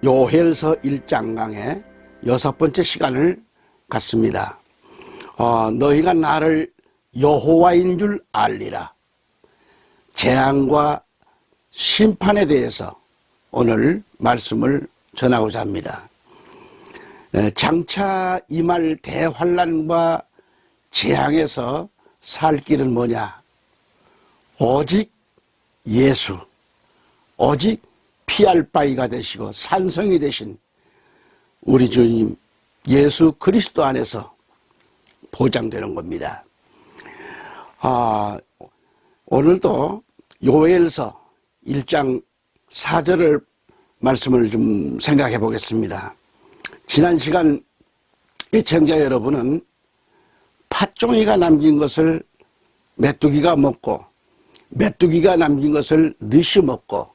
요엘서 1장 강의 6번째 시간을 갖습니다. 너희가 나를 여호와인 줄 알리라. 재앙과 심판에 대해서 오늘 말씀을 전하고자 합니다. 장차 임할 대환란과 재앙에서 살 길은 뭐냐? 오직 예수, 오직 피할 바위가 되시고 산성이 되신 우리 주님 예수 그리스도 안에서 보장되는 겁니다. 오늘도 요엘서 1장 4절을 말씀을 좀 생각해 보겠습니다. 지난 시간 시청자 여러분은 팥종이가 남긴 것을 메뚜기가 먹고 메뚜기가 남긴 것을 늑이 먹고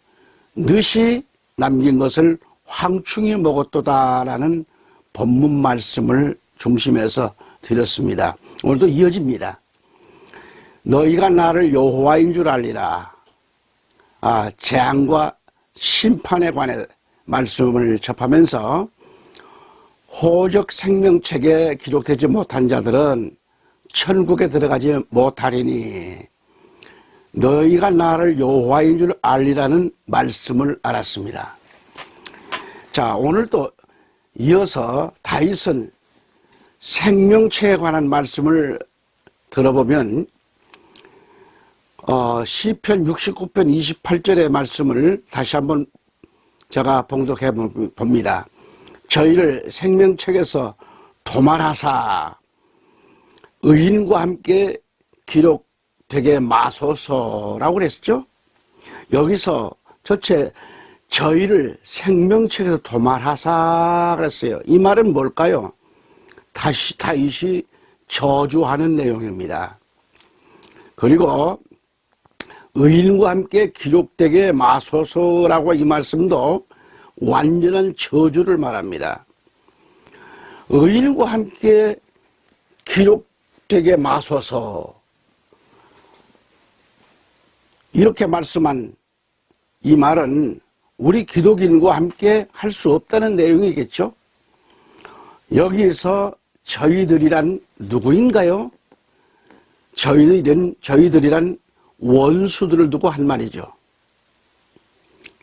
늑이 남긴 것을 황충이 먹었도다라는 본문 말씀을 중심해서 드렸습니다. 오늘도 이어집니다. 너희가 나를 여호와인 줄 알리라. 재앙과 심판에 관해 말씀을 접하면서 호적 생명책에 기록되지 못한 자들은 천국에 들어가지 못하리니 너희가 나를 여호와인 줄 알리라는 말씀을 알았습니다. 자, 오늘 또 이어서 다윗은 생명체에 관한 말씀을 들어보면 시편 69편 28절의 말씀을 다시 한번 제가 봉독해 봅니다. 저희를 생명책에서 도말하사 의인과 함께 기록되게 마소서라고 그랬죠. 여기서 전체 저희를 생명책에서 도말하사 그랬어요. 이 말은 뭘까요? 다윗이 저주하는 내용입니다. 그리고 의인과 함께 기록되게 마소서라고 이 말씀도 완전한 저주를 말합니다. 의인과 함께 기록되게 마소서 이렇게 말씀한 이 말은 우리 기독인과 함께 할 수 없다는 내용이겠죠. 여기서 저희들이란 누구인가요? 저희들이란 원수들을 두고 한 말이죠.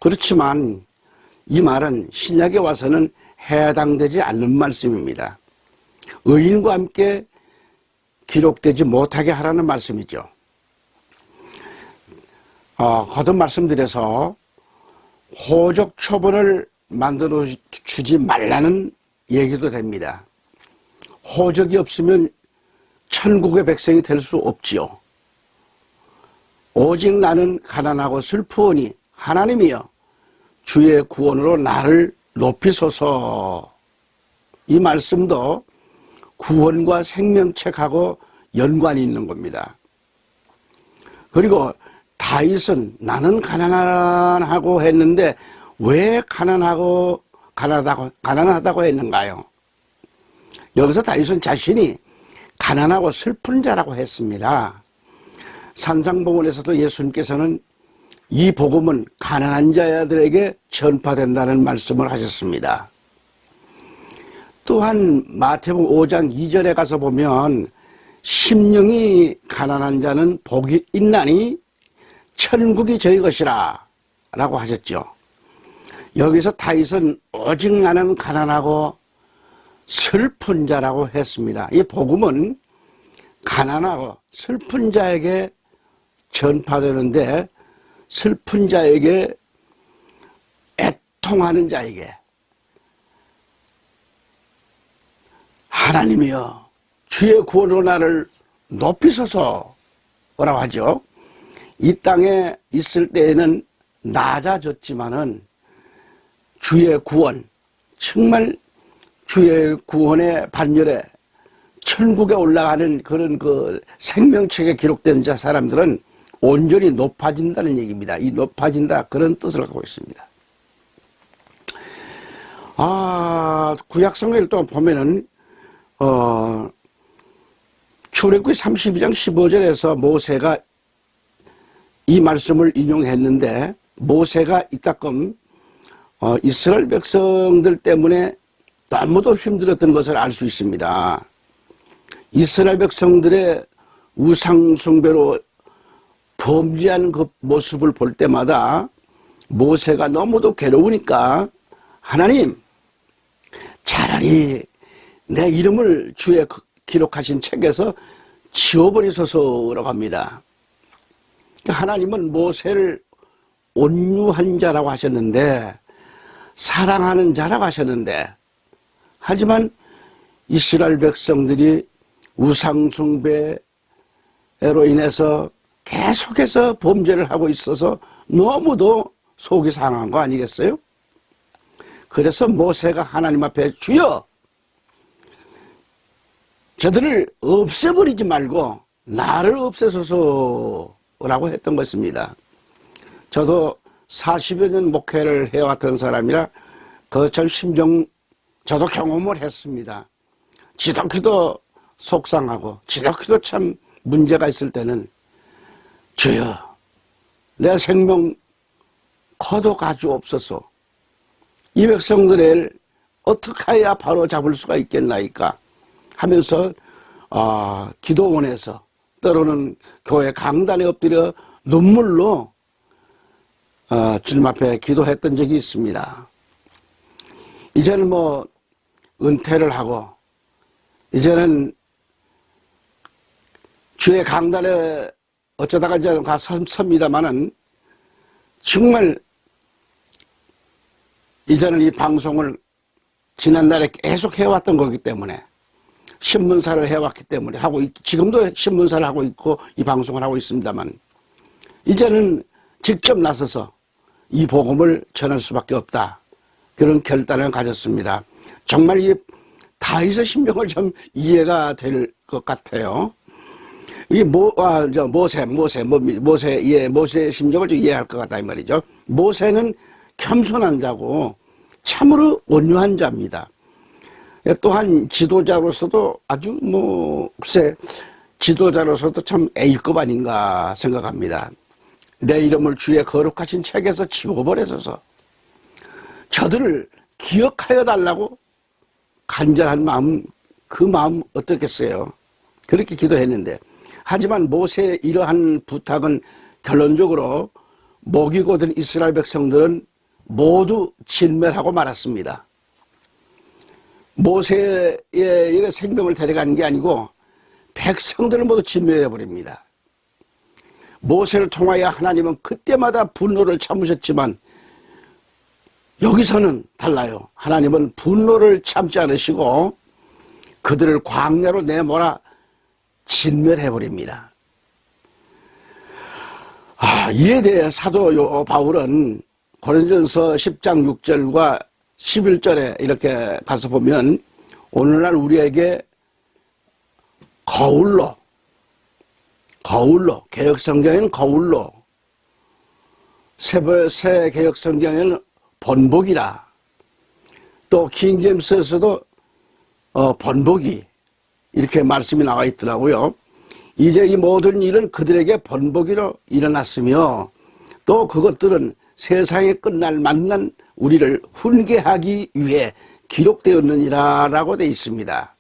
그렇지만 이 말은 신약에 와서는 해당되지 않는 말씀입니다. 의인과 함께 기록되지 못하게 하라는 말씀이죠. 거듭 말씀드려서 호적 초본을 만들어 주지 말라는 얘기도 됩니다. 호적이 없으면 천국의 백성이 될 수 없지요. 오직 나는 가난하고 슬프오니 하나님이여 주의 구원으로 나를 높이소서. 이 말씀도 구원과 생명책하고 연관이 있는 겁니다. 그리고 다윗은 나는 가난하고 했는데 왜 가난하다고 했는가요? 여기서 다윗은 자신이 가난하고 슬픈 자라고 했습니다. 산상복음에서도 예수님께서는 이 복음은 가난한 자들에게 전파된다는 말씀을 하셨습니다. 또한 마태복음 5장 2절에 가서 보면 심령이 가난한 자는 복이 있나니 천국이 저희 것이라 라고 하셨죠. 여기서 다윗은 오직 나는 가난하고 슬픈 자라고 했습니다. 이 복음은 가난하고 슬픈 자에게 전파되는데 슬픈 자에게 애통하는 자에게 하나님이여 주의 구원으로 나를 높이소서 라고 하죠. 이 땅에 있을 때에는 낮아졌지만은 주의 구원, 정말 주의 구원의 반열에 천국에 올라가는 그런 그 생명책에 기록된 자 사람들은 온전히 높아진다는 얘기입니다. 이 높아진다 그런 뜻을 갖고 있습니다. 구약성경을 또 보면은 출애굽기 32장 15절에서 모세가 이 말씀을 인용했는데 모세가 이따금 이스라엘 백성들 때문에 너무도 힘들었던 것을 알 수 있습니다. 이스라엘 백성들의 우상숭배로 범죄하는 그 모습을 볼 때마다 모세가 너무도 괴로우니까 하나님, 차라리 내 이름을 주에 기록하신 책에서 지워버리소서라고 합니다. 하나님은 모세를 온유한 자라고 하셨는데, 사랑하는 자라고 하셨는데, 하지만 이스라엘 백성들이 우상숭배로 인해서 계속해서 범죄를 하고 있어서 너무도 속이 상한 거 아니겠어요? 그래서 모세가 하나님 앞에 주여, 저들을 없애버리지 말고 나를 없애소서라고 했던 것입니다. 저도 40여 년 목회를 해왔던 사람이라 그 전 심정 저도 경험을 했습니다. 지독히도 속상하고 지독히도 참 문제가 있을 때는 주여, 내 생명 거둬 주옵소서. 이 백성들을 어떻게 해야 바로 잡을 수가 있겠나이까 하면서 기도원에서 때로는 교회 강단에 엎드려 눈물로 주님 앞에 기도했던 적이 있습니다. 이제는 뭐 은퇴를 하고 이제는 주의 강단에 어쩌다가 이제 섭니다마는 정말 이제는 이 방송을 지난날에 계속 해왔던 거기 때문에 신문사를 해왔기 때문에 지금도 신문사를 하고 있고 이 방송을 하고 있습니다만 이제는 직접 나서서 이 복음을 전할 수밖에 없다. 그런 결단을 가졌습니다. 정말 이 다윗의 심정을 좀 이해가 될 것 같아요. 이 모세의 심정을 좀 이해할 것 같다 이 말이죠. 모세는 겸손한 자고 참으로 온유한 자입니다. 또한 지도자로서도 아주 글쎄 지도자로서도 참 A급 아닌가 생각합니다. 내 이름을 주의 거룩하신 책에서 지워버려서서 저들을 기억하여 달라고 간절한 마음, 그 마음 어떻겠어요? 그렇게 기도했는데, 하지만 모세의 이러한 부탁은 결론적으로 먹이고 든 이스라엘 백성들은 모두 진멸하고 말았습니다. 모세의 생명을 데려가는 게 아니고 백성들을 모두 진멸해버립니다. 모세를 통하여 하나님은 그때마다 분노를 참으셨지만 여기서는 달라요. 하나님은 분노를 참지 않으시고 그들을 광야로 내몰아 진멸해버립니다. 이에 대해 사도 바울은 고린도전서 10장 6절과 11절에 이렇게 가서 보면 오늘날 우리에게 거울로 개역성경에는 거울로 새 개역성경에는 번복이라 또 킹제임스에서도 번복이 이렇게 말씀이 나와 있더라고요. 이제 이 모든 일은 그들에게 번복이로 일어났으며 또 그것들은 세상의 끝날 만난 우리를 훈계하기 위해 기록되었느니라 라고 되어 있습니다.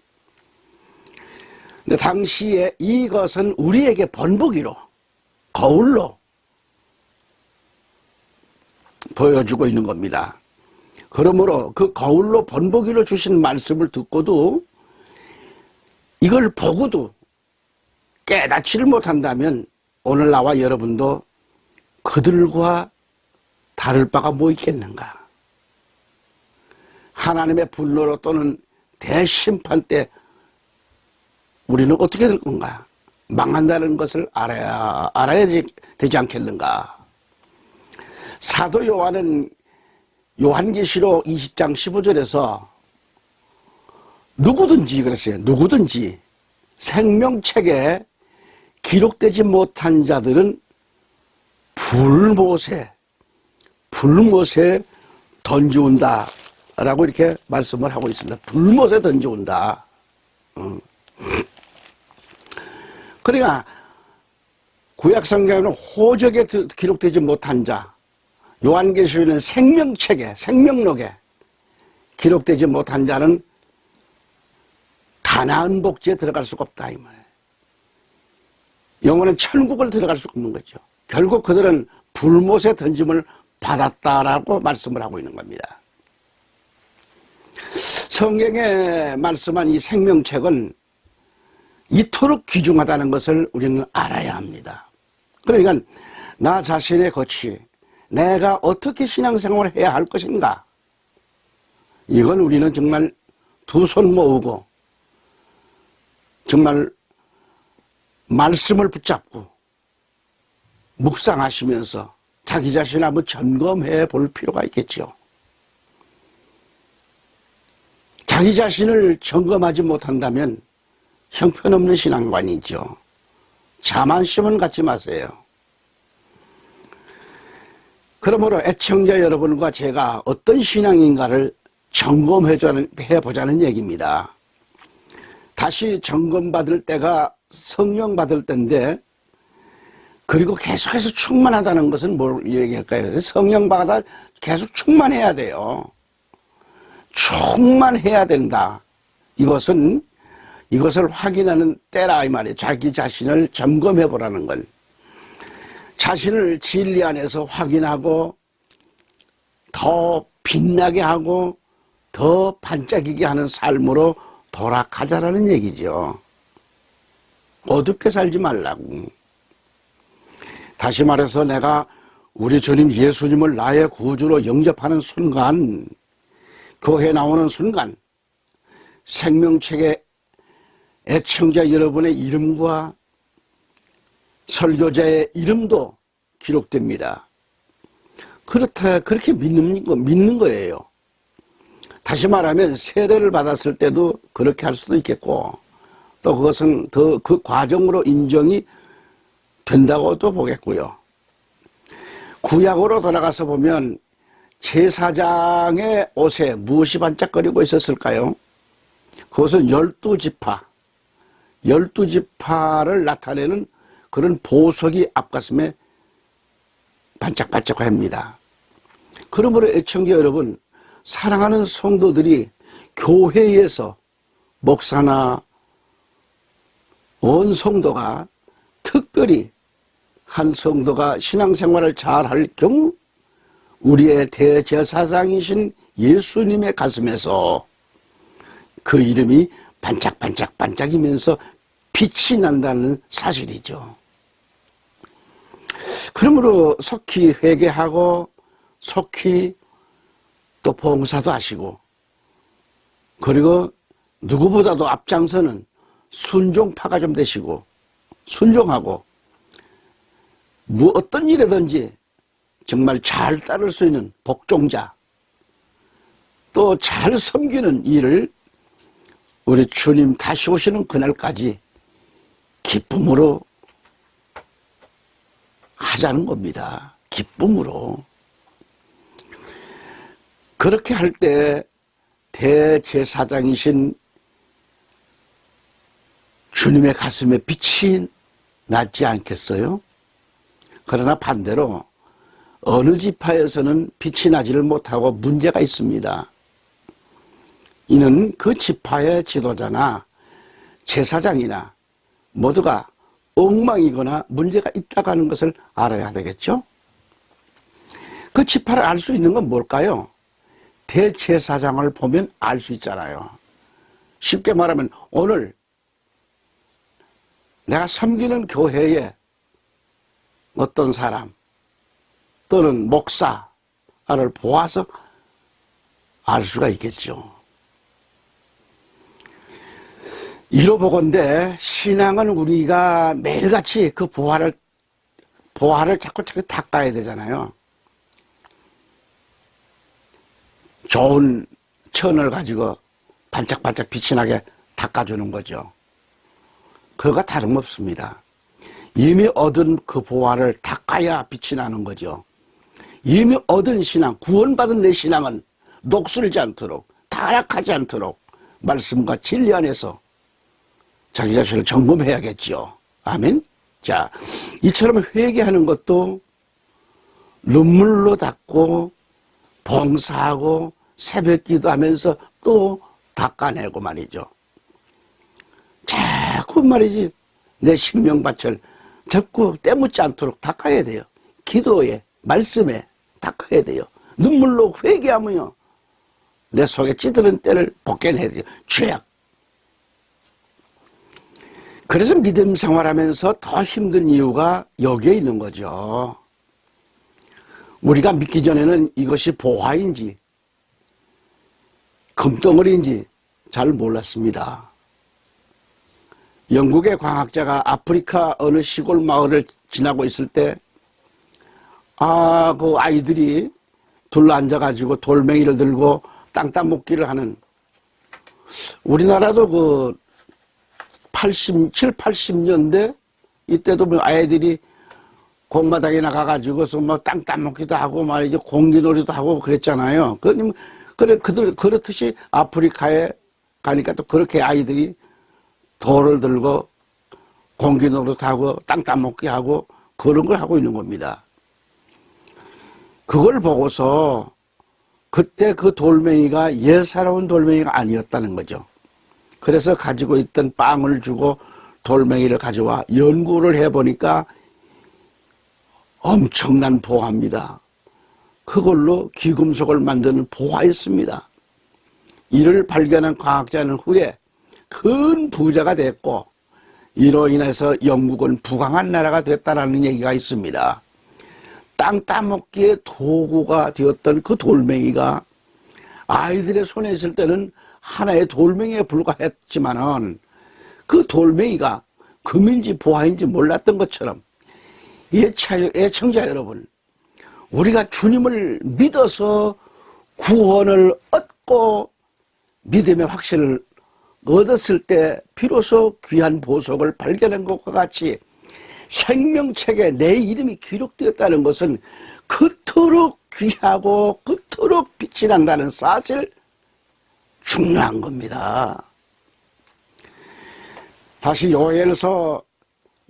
근데 당시에 이것은 우리에게 번복이로 거울로 보여주고 있는 겁니다. 그러므로 그 거울로 번복이로 주신 말씀을 듣고도 이걸 보고도 깨닫지를 못한다면 오늘 나와 여러분도 그들과 다를 바가 뭐 있겠는가? 하나님의 분노로 또는 대심판 때 우리는 어떻게 될 건가? 망한다는 것을 알아야 되지 않겠는가? 사도 요한은 요한계시록 20장 15절에서 누구든지 그랬어요. 누구든지 생명책에 기록되지 못한 자들은 불못에 던지운다 라고 이렇게 말씀을 하고 있습니다. 불못에 던지운다. 그러니까 구약성경에는 호적에 기록되지 못한 자, 요한계시록에는 생명책에, 생명록에 기록되지 못한 자는 가나안 복지에 들어갈 수가 없다 이 말이에요. 영원한 천국을 들어갈 수가 없는 거죠. 결국 그들은 불못에 던짐을 받았다라고 말씀을 하고 있는 겁니다. 성경에 말씀한 이 생명책은 이토록 귀중하다는 것을 우리는 알아야 합니다. 그러니까 나 자신의 거취, 내가 어떻게 신앙생활을 해야 할 것인가, 이건 우리는 정말 두 손 모으고 정말 말씀을 붙잡고 묵상하시면서 자기 자신을 한번 점검해 볼 필요가 있겠죠. 자기 자신을 점검하지 못한다면 형편없는 신앙관이죠. 자만심은 갖지 마세요. 그러므로 애청자 여러분과 제가 어떤 신앙인가를 점검해 보자는 얘기입니다. 다시 점검받을 때가 성령 받을 때인데, 그리고 계속해서 충만하다는 것은 뭘 얘기할까요? 성령 받아 계속 충만해야 돼요. 충만해야 된다. 이것을 확인하는 때라 이 말이에요. 자기 자신을 점검해 보라는 건. 자신을 진리 안에서 확인하고 더 빛나게 하고 더 반짝이게 하는 삶으로 돌아가자라는 얘기죠. 어둡게 살지 말라고. 다시 말해서 내가 우리 주님 예수님을 나의 구주로 영접하는 순간, 교회에 나오는 순간 생명책에 애청자 여러분의 이름과 설교자의 이름도 기록됩니다. 그렇게 믿는 거예요. 다시 말하면 세례를 받았을 때도 그렇게 할 수도 있겠고, 또 그것은 더 그 과정으로 인정이 된다고도 보겠고요. 구약으로 돌아가서 보면 제사장의 옷에 무엇이 반짝거리고 있었을까요? 그것은 12지파, 12지파를 나타내는 그런 보석이 앞가슴에 반짝반짝합니다. 그러므로 애청자 여러분, 사랑하는 성도들이 교회에서 목사나 온 성도가, 특별히 한 성도가 신앙생활을 잘할 경우 우리의 대제사장이신 예수님의 가슴에서 그 이름이 반짝반짝이면서 빛이 난다는 사실이죠. 그러므로 속히 회개하고 속히 또 봉사도 하시고, 그리고 누구보다도 앞장서는 순종파가 좀 되시고, 순종하고 어떤 일이든지 정말 잘 따를 수 있는 복종자, 또 잘 섬기는 일을 우리 주님 다시 오시는 그날까지 기쁨으로 하자는 겁니다. 기쁨으로. 그렇게 할 때 대제사장이신 주님의 가슴에 빛이 나지 않겠어요? 그러나 반대로 어느 지파에서는 빛이 나지를 못하고 문제가 있습니다. 이는 그 지파의 지도자나 제사장이나 모두가 엉망이거나 문제가 있다고 하는 것을 알아야 되겠죠? 그 지파를 알 수 있는 건 뭘까요? 대제사장을 보면 알 수 있잖아요. 쉽게 말하면 오늘 내가 섬기는 교회에 어떤 사람 또는 목사를 보아서 알 수가 있겠죠. 이로 보건대 신앙은 우리가 매일같이 그 보화를 자꾸 닦아야 되잖아요. 좋은 천을 가지고 반짝반짝 빛이 나게 닦아주는 거죠. 그거가 다름없습니다. 이미 얻은 그 보화를 닦아야 빛이 나는 거죠. 이미 얻은 신앙, 구원받은 내 신앙은 녹슬지 않도록, 타락하지 않도록 말씀과 진리 안에서 자기 자신을 점검해야겠죠. 아멘. 자, 이처럼 회개하는 것도 눈물로 닦고 봉사하고 새벽기도 하면서 또 닦아내고 말이죠. 자꾸 말이지 내 생명밭을 자꾸 때묻지 않도록 닦아야 돼요. 기도에 말씀에 닦아야 돼요. 눈물로 회개하면요 내 속에 찌드는 때를 벗겨내야 돼요. 죄악. 그래서 믿음 생활하면서 더 힘든 이유가 여기에 있는 거죠. 우리가 믿기 전에는 이것이 보화인지 금덩어리인지 잘 몰랐습니다. 영국의 과학자가 아프리카 어느 시골 마을을 지나고 있을 때, 그 아이들이 둘러앉아가지고 돌멩이를 들고 땅 따먹기를 하는, 우리나라도 그 7, 80년대 이때도 뭐 아이들이 공마당에 나가가지고서 뭐 땅 따먹기도 하고 말이죠. 공기놀이도 하고 그랬잖아요. 그렇듯이 아프리카에 가니까 또 그렇게 아이들이 돌을 들고 공기놀이도 하고 땅 따먹기 하고 그런 걸 하고 있는 겁니다. 그걸 보고서 그때 그 돌멩이가 예사로운 돌멩이가 아니었다는 거죠. 그래서 가지고 있던 빵을 주고 돌멩이를 가져와 연구를 해보니까 엄청난 보화입니다. 그걸로 귀금속을 만드는 보화였습니다. 이를 발견한 과학자는 후에 큰 부자가 됐고 이로 인해서 영국은 부강한 나라가 됐다는 얘기가 있습니다. 땅 따먹기의 도구가 되었던 그 돌멩이가 아이들의 손에 있을 때는 하나의 돌멩이에 불과했지만은 그 돌멩이가 금인지 보화인지 몰랐던 것처럼 애청자 여러분, 우리가 주님을 믿어서 구원을 얻고 믿음의 확신을 얻었을 때 비로소 귀한 보석을 발견한 것과 같이 생명책에 내 이름이 기록되었다는 것은 그토록 귀하고 그토록 빛이 난다는 사실, 중요한 겁니다. 다시 요엘서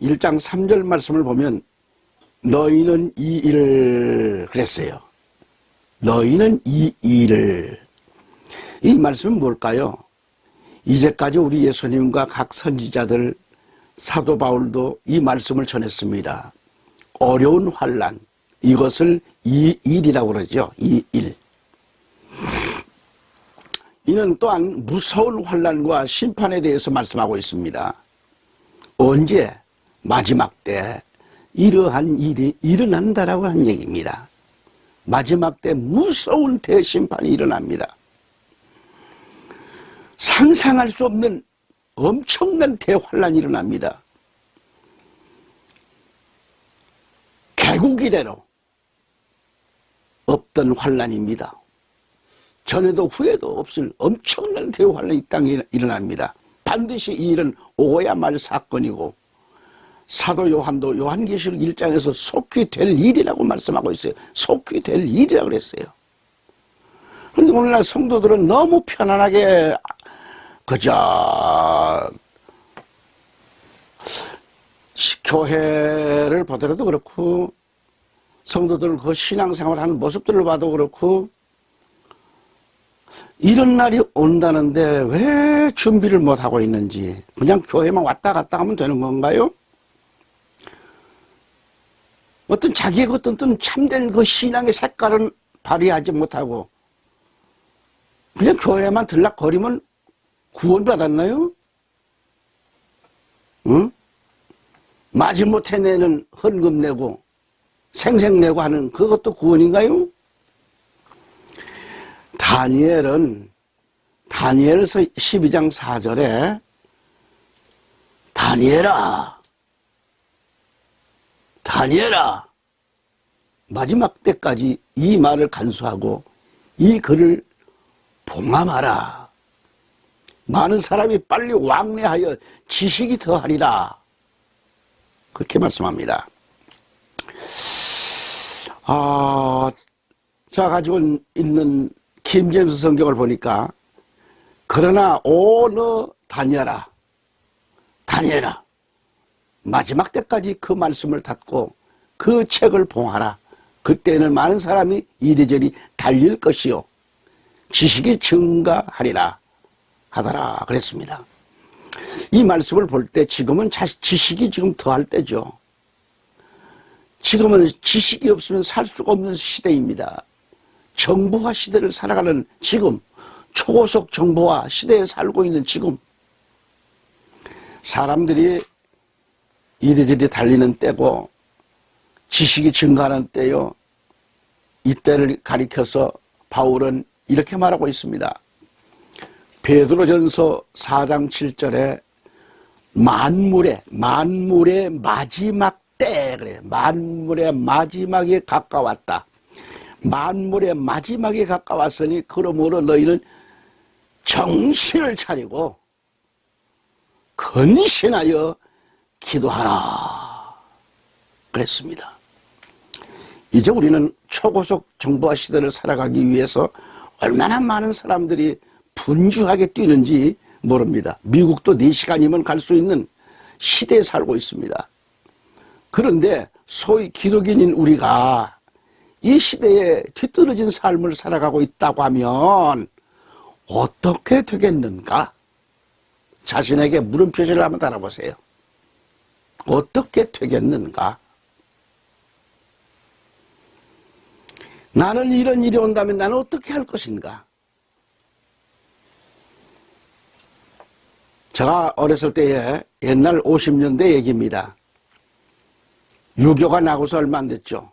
1장 3절 말씀을 보면 너희는 이 일을 그랬어요. 너희는 이 일을. 이 말씀은 뭘까요? 이제까지 우리 예수님과 각 선지자들, 사도 바울도 이 말씀을 전했습니다. 어려운 환난, 이것을 이 일이라고 그러죠. 이 일. 이는 또한 무서운 환난과 심판에 대해서 말씀하고 있습니다. 언제? 마지막 때 이러한 일이 일어난다라고 하는 얘기입니다. 마지막 때 무서운 대심판이 일어납니다. 상상할 수 없는 엄청난 대환란이 일어납니다. 개국 이래로 없던 환란입니다. 전에도 후에도 없을 엄청난 대환란이 이 땅에 일어납니다. 반드시 이 일은 오고야 말 사건이고 사도 요한도 요한계시록 1장에서 속히 될 일이라고 말씀하고 있어요. 속히 될 일이라고 그랬어요. 그런데 오늘날 성도들은 너무 편안하게 그저 교회를 보더라도 그렇고 성도들 그 신앙생활 하는 모습들을 봐도 그렇고 이런 날이 온다는데 왜 준비를 못하고 있는지, 그냥 교회만 왔다 갔다 하면 되는 건가요? 어떤 자기의 어떤 참된 그 신앙의 색깔은 발휘하지 못하고 그냥 교회만 들락거리면 구원받았나요? 응? 마지못해 내는 헌금 내고 생색 내고 하는 그것도 구원인가요? 다니엘서 12장 4절에 다니엘아 마지막 때까지 이 말을 간수하고 이 글을 봉함하라. 많은 사람이 빨리 왕래하여 지식이 더하리라. 그렇게 말씀합니다. 제가 가지고 있는 킹제임스 성경을 보니까 그러나 너 다니엘아 마지막 때까지 그 말씀을 닫고 그 책을 봉하라. 그때는 많은 사람이 이리저리 달릴 것이요 지식이 증가하리라 하더라 그랬습니다. 이 말씀을 볼 때 지금은 지식이 지금 더할 때죠. 지금은 지식이 없으면 살 수가 없는 시대입니다. 정보화 시대를 살아가는 지금, 초고속 정보화 시대에 살고 있는 지금, 사람들이 이리저리 달리는 때고 지식이 증가하는 때요. 이때를 가리켜서 바울은 이렇게 말하고 있습니다. 베드로전서 4장 7절에 만물의 마지막 때, 그래. 만물의 마지막에 가까웠다. 만물의 마지막에 가까웠으니 그러므로 너희는 정신을 차리고 근신하여 기도하라 그랬습니다. 이제 우리는 초고속 정보화 시대를 살아가기 위해서 얼마나 많은 사람들이 분주하게 뛰는지 모릅니다. 미국도 4시간이면 갈 수 있는 시대에 살고 있습니다. 그런데 소위 기독인인 우리가 이 시대에 뒤떨어진 삶을 살아가고 있다고 하면 어떻게 되겠는가? 자신에게 물음표시를 한번 달아보세요. 어떻게 되겠는가? 나는 이런 일이 온다면 나는 어떻게 할 것인가? 제가 어렸을 때에 옛날 50년대 얘기입니다. 유교가 나고서 얼마 안 됐죠.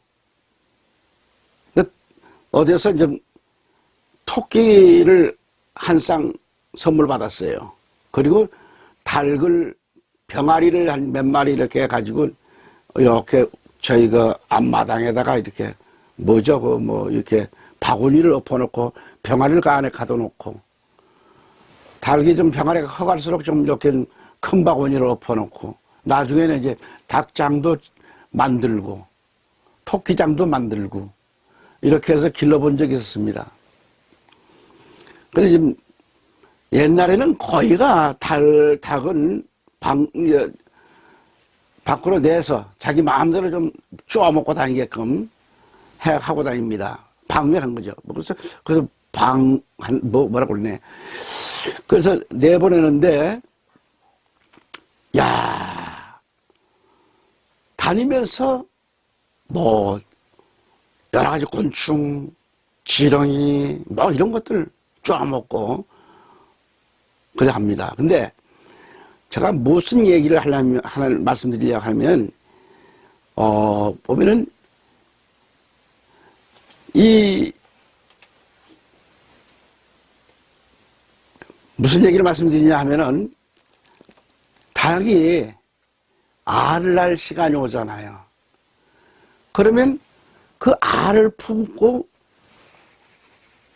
어디서 좀 토끼를 한 쌍 선물 받았어요. 그리고 닭을 병아리를 한 몇 마리 이렇게 해가지고 이렇게 저희 그 앞마당에다가 이렇게 뭐죠 그 뭐 이렇게 바구니를 엎어놓고 병아리를 그 안에 가둬놓고 닭이 좀 병아리가 커갈수록 좀 이렇게 큰 바구니를 엎어놓고 나중에는 이제 닭장도 만들고 토끼장도 만들고 이렇게 해서 길러본 적이 있었습니다. 그런데 지금 옛날에는 거의가 닭은 밖으로 내서 자기 마음대로 좀 쪼아먹고 다니게끔 하고 다닙니다. 방류한 거죠. 그래서 뭐라고 그러네. 그래서 내보내는데, 야, 다니면서 뭐, 여러 가지 곤충, 지렁이, 뭐 이런 것들 쪼아먹고, 그래 합니다. 근데 제가 무슨 얘기를 말씀드리려고 하면, 보면은, 무슨 얘기를 말씀드리냐 하면은, 닭이 알을 낳을 시간이 오잖아요. 그러면 그 알을 품고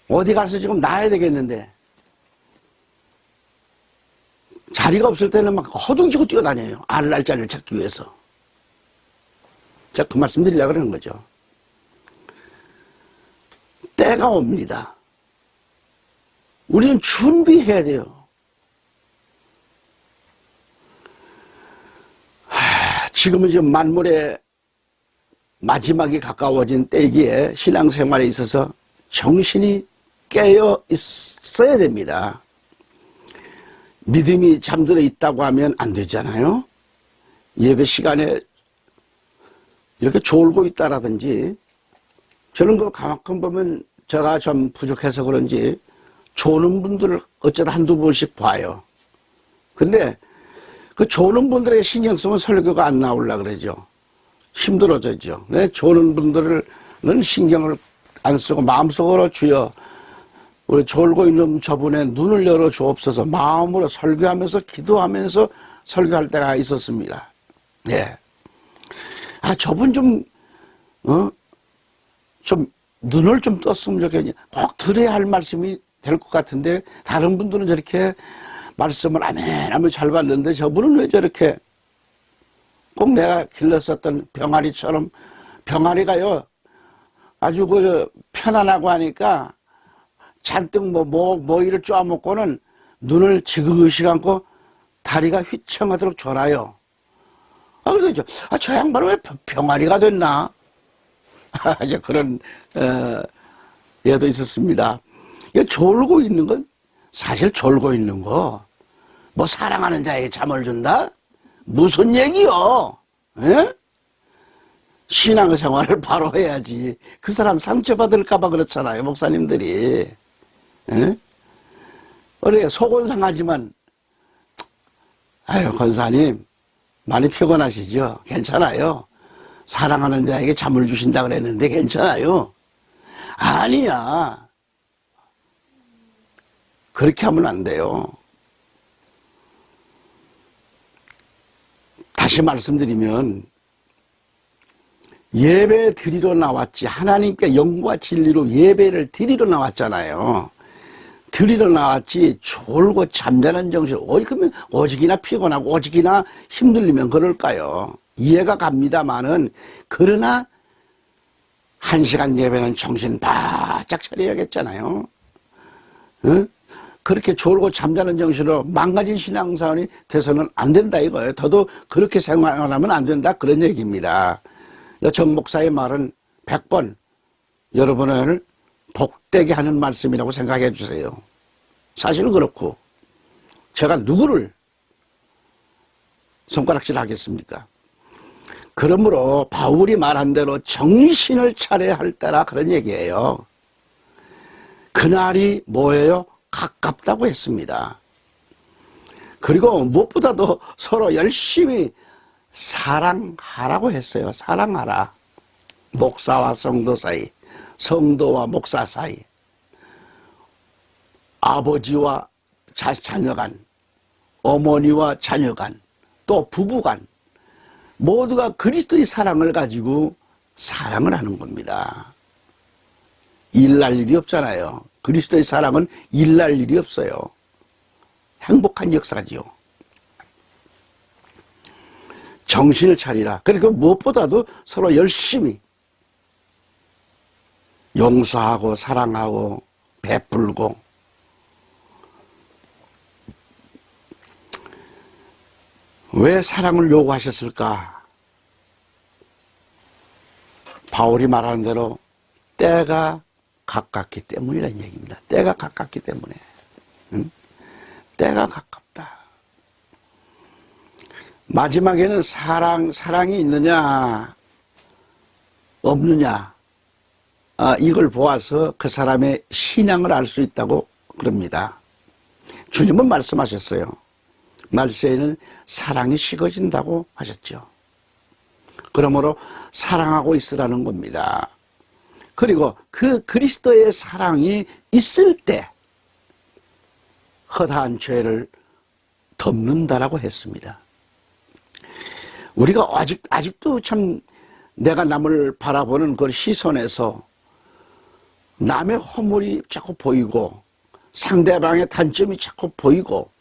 어디 가서 지금 낳아야 되겠는데, 자리가 없을 때는 막 허둥지고 뛰어다녀요. 알을 낳을 자리를 찾기 위해서. 제가 그 말씀 드리려고 그러는 거죠. 때가 옵니다. 우리는 준비해야 돼요. 지금은 지금 만물의 마지막이 가까워진 때이기에 신앙생활에 있어서 정신이 깨어 있어야 됩니다. 믿음이 잠들어 있다고 하면 안 되잖아요. 예배 시간에 이렇게 졸고 있다라든지, 저는 그 가만큼 보면 제가 좀 부족해서 그런지 조는 분들을 어쩌다 한두 번씩 봐요. 근데 그 조는 분들에게 신경 쓰면 설교가 안 나오려고 그러죠. 힘들어져죠. 네, 조는 분들은 신경을 안 쓰고 마음속으로 주여 우리 졸고 있는 저분의 눈을 열어 주옵소서 마음으로 설교하면서 기도하면서 설교할 때가 있었습니다. 네. 아, 저분 좀 눈을 좀 떴으면 좋겠냐. 꼭 들어야 할 말씀이 될 것 같은데, 다른 분들은 저렇게 말씀을 아멘 하면 잘 받는데, 저분은 왜 저렇게 꼭 내가 길렀었던 병아리처럼, 병아리가요, 아주 편안하고 하니까 잔뜩 이를 쪼아먹고는 눈을 지그시 감고 다리가 휘청하도록 졸아요. 그래서 저 양반은 왜 병아리가 됐나? 이제 그런 예도 있었습니다. 졸고 있는 건 사실 졸고 있는 거 뭐 사랑하는 자에게 잠을 준다? 무슨 얘기요? 에? 신앙생활을 바로 해야지. 그 사람 상처받을까봐 그렇잖아요, 목사님들이. 에? 그래, 속은 상하지만, 아유, 권사님, 많이 피곤하시죠? 괜찮아요. 사랑하는 자에게 잠을 주신다 그랬는데 괜찮아요. 아니야. 그렇게 하면 안 돼요. 다시 말씀드리면 예배 드리러 나왔지, 하나님께 영과 진리로 예배를 드리러 나왔잖아요. 드리러 나왔지 졸고 잠자는 정신, 그러면 오직이나 피곤하고 오직이나 힘들리면 그럴까요? 이해가 갑니다마는, 그러나 1시간 예배는 정신 바짝 차려야겠잖아요. 응? 그렇게 졸고 잠자는 정신으로 망가진 신앙생활이 돼서는 안 된다 이거예요. 저도 그렇게 생활하면 안 된다, 그런 얘기입니다. 정 목사의 말은 100번 여러분을 복되게 하는 말씀이라고 생각해 주세요. 사실은 그렇고, 제가 누구를 손가락질 하겠습니까? 그러므로 바울이 말한 대로 정신을 차려야 할 때라, 그런 얘기예요. 그날이 뭐예요? 가깝다고 했습니다. 그리고 무엇보다도 서로 열심히 사랑하라고 했어요. 사랑하라. 목사와 성도 사이, 성도와 목사 사이, 아버지와 자녀 간, 어머니와 자녀 간, 또 부부 간, 모두가 그리스도의 사랑을 가지고 사랑을 하는 겁니다. 일날 일이 없잖아요. 그리스도의 사랑은 일날 일이 없어요. 행복한 역사지요. 정신을 차리라. 그리고 무엇보다도 서로 열심히 용서하고 사랑하고 베풀고, 왜 사랑을 요구하셨을까? 바울이 말하는 대로 때가 가깝기 때문이라는 얘기입니다. 때가 가깝기 때문에. 응? 때가 가깝다. 마지막에는 사랑이 있느냐 없느냐, 이걸 보아서 그 사람의 신앙을 알 수 있다고 그럽니다. 주님은 말씀하셨어요. 말세에는 사랑이 식어진다고 하셨죠. 그러므로 사랑하고 있으라는 겁니다. 그리고 그 그리스도의 사랑이 있을 때 허다한 죄를 덮는다라고 했습니다. 우리가 아직도 참 내가 남을 바라보는 그 시선에서 남의 허물이 자꾸 보이고 상대방의 단점이 자꾸 보이고,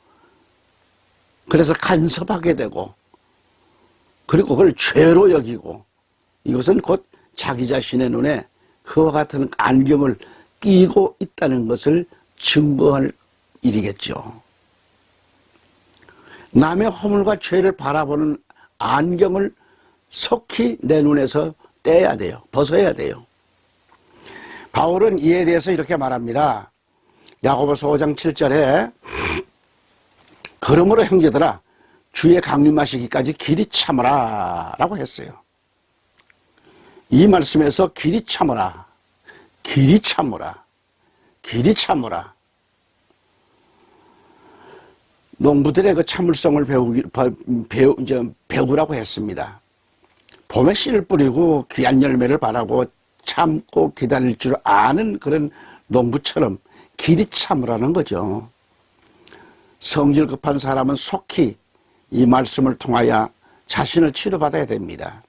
그래서 간섭하게 되고, 그리고 그걸 죄로 여기고, 이것은 곧 자기 자신의 눈에 그와 같은 안경을 끼고 있다는 것을 증거할 일이겠죠. 남의 허물과 죄를 바라보는 안경을 속히 내 눈에서 떼야 돼요. 벗어야 돼요. 바울은 이에 대해서 이렇게 말합니다. 야고보서 5장 7절에 그러므로 형제들아 주의 강림하시기까지 길이 참으라 라고 했어요. 이 말씀에서 길이 참으라, 길이 참으라, 길이 참으라. 농부들의 그 참을성을 배우라고 했습니다. 봄에 씨를 뿌리고 귀한 열매를 바라고 참고 기다릴 줄 아는 그런 농부처럼 길이 참으라는 거죠. 성질 급한 사람은 속히 이 말씀을 통하여 자신을 치료받아야 됩니다.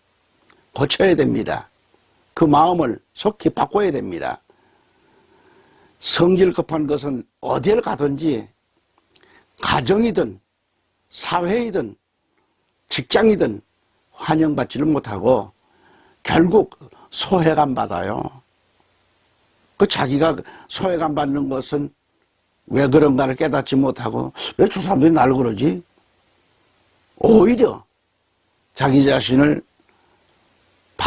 고쳐야 됩니다. 그 마음을 속히 바꿔야 됩니다. 성질 급한 것은 어디를 가든지, 가정이든 사회이든 직장이든 환영받지를 못하고 결국 소외감 받아요. 그 자기가 소외감 받는 것은 왜 그런가를 깨닫지 못하고, 왜 저 사람들이 나를 그러지? 오히려 자기 자신을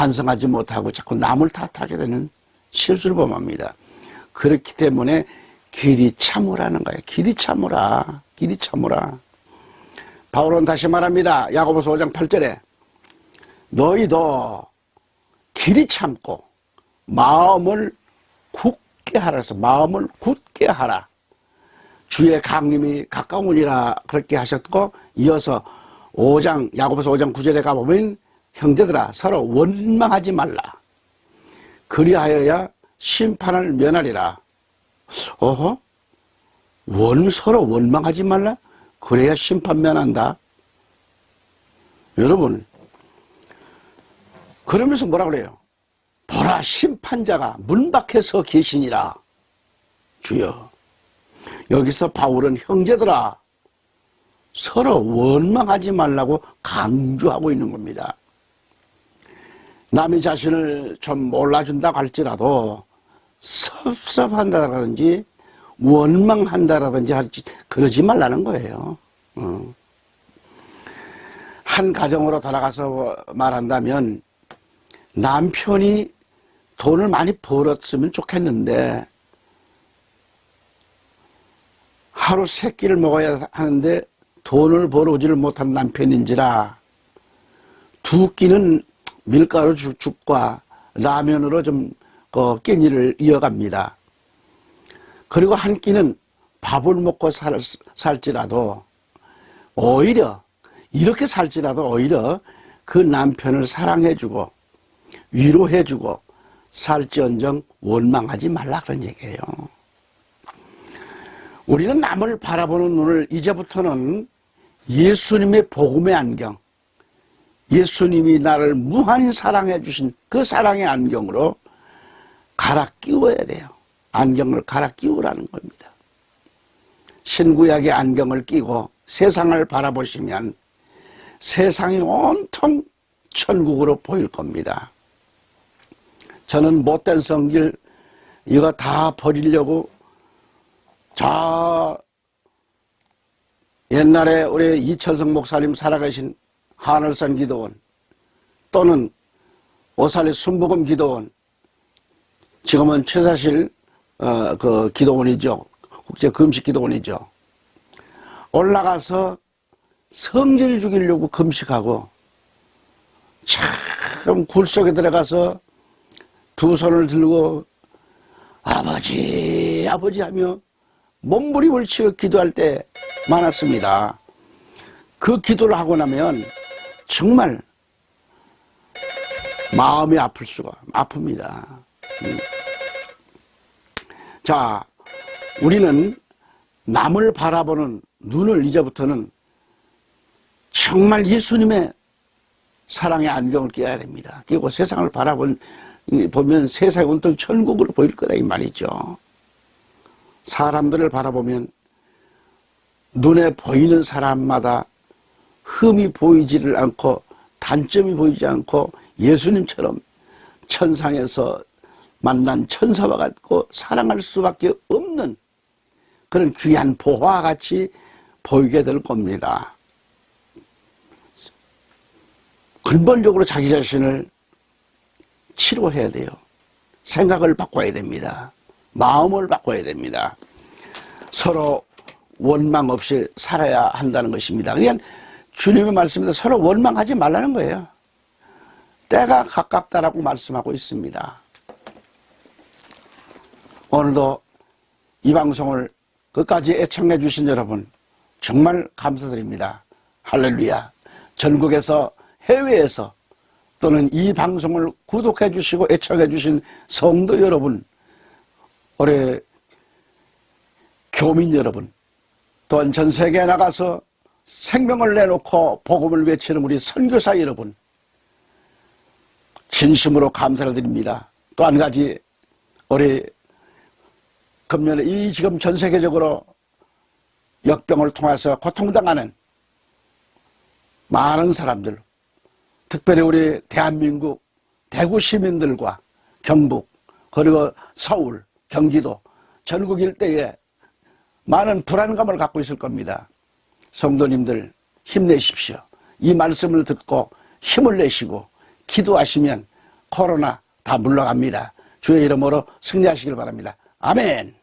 반성하지 못하고 자꾸 남을 탓하게 되는 실수를 범합니다. 그렇기 때문에 길이 참으라는 거예요. 길이 참으라. 길이 참으라. 바울은 다시 말합니다. 야고보서 5장 8절에 너희도 길이 참고 마음을 굳게 하라 해서 마음을 굳게 하라. 주의 강림이 가까우니라 그렇게 하셨고 이어서 야고보서 5장 9절에 가보면 형제들아 서로 원망하지 말라. 그리하여야 심판을 면하리라. 어허? 서로 원망하지 말라? 그래야 심판 면한다. 여러분 그러면서 뭐라 그래요? 보라 심판자가 문 밖에 서 계시니라. 주여. 여기서 바울은 형제들아 서로 원망하지 말라고 강조하고 있는 겁니다. 남의 자신을 좀 몰라준다고 할지라도 섭섭한다라든지 원망한다라든지 할지 그러지 말라는 거예요. 한 가정으로 돌아가서 말한다면 남편이 돈을 많이 벌었으면 좋겠는데 하루 3끼를 먹어야 하는데 돈을 벌어오지를 못한 남편인지라 2끼는 밀가루 죽과 라면으로 좀 끼니를 이어갑니다. 그리고 한 끼는 밥을 먹고 살지라도 오히려 이렇게 살지라도 오히려 그 남편을 사랑해주고 위로해주고 살지언정 원망하지 말라 그런 얘기예요. 우리는 남을 바라보는 눈을 이제부터는 예수님의 복음의 안경, 예수님이 나를 무한히 사랑해 주신 그 사랑의 안경으로 갈아 끼워야 돼요. 안경을 갈아 끼우라는 겁니다. 신구약의 안경을 끼고 세상을 바라보시면 세상이 온통 천국으로 보일 겁니다. 저는 못된 성길 이거 다 버리려고 옛날에 우리 이천성 목사님 살아계신 하늘산 기도원 또는 오산의 순복음 기도원 지금은 최사실 그 기도원이죠. 국제 금식 기도원이죠. 올라가서 성질 죽이려고 금식하고 참 굴 속에 들어가서 두 손을 들고 아버지 아버지 하며 몸부림을 치고 기도할 때 많았습니다. 그 기도를 하고 나면 정말 마음이 아픕니다. 자, 우리는 남을 바라보는 눈을 이제부터는 정말 예수님의 사랑의 안경을 끼워야 됩니다. 끼고 세상을 보면 세상이 온통 천국으로 보일 거다 이 말이죠. 사람들을 바라보면 눈에 보이는 사람마다 흠이 보이지를 않고 단점이 보이지 않고 예수님처럼 천상에서 만난 천사와 같고 사랑할 수밖에 없는 그런 귀한 보화와 같이 보이게 될 겁니다. 근본적으로 자기 자신을 치료해야 돼요. 생각을 바꿔야 됩니다. 마음을 바꿔야 됩니다. 서로 원망 없이 살아야 한다는 것입니다. 그러니까 주님의 말씀에서 서로 원망하지 말라는 거예요. 때가 가깝다라고 말씀하고 있습니다. 오늘도 이 방송을 끝까지 애청해 주신 여러분 정말 감사드립니다. 할렐루야. 전국에서 해외에서 또는 이 방송을 구독해 주시고 애청해 주신 성도 여러분, 올해 교민 여러분, 또한 전 세계에 나가서 생명을 내놓고 복음을 외치는 우리 선교사 여러분, 진심으로 감사를 드립니다. 또 한 가지, 우리 금년에 이 지금 전 세계적으로 역병을 통해서 고통당하는 많은 사람들, 특별히 우리 대한민국 대구 시민들과 경북 그리고 서울, 경기도 전국 일대에 많은 불안감을 갖고 있을 겁니다. 성도님들 힘내십시오. 이 말씀을 듣고 힘을 내시고 기도하시면 코로나 다 물러갑니다. 주의 이름으로 승리하시길 바랍니다. 아멘.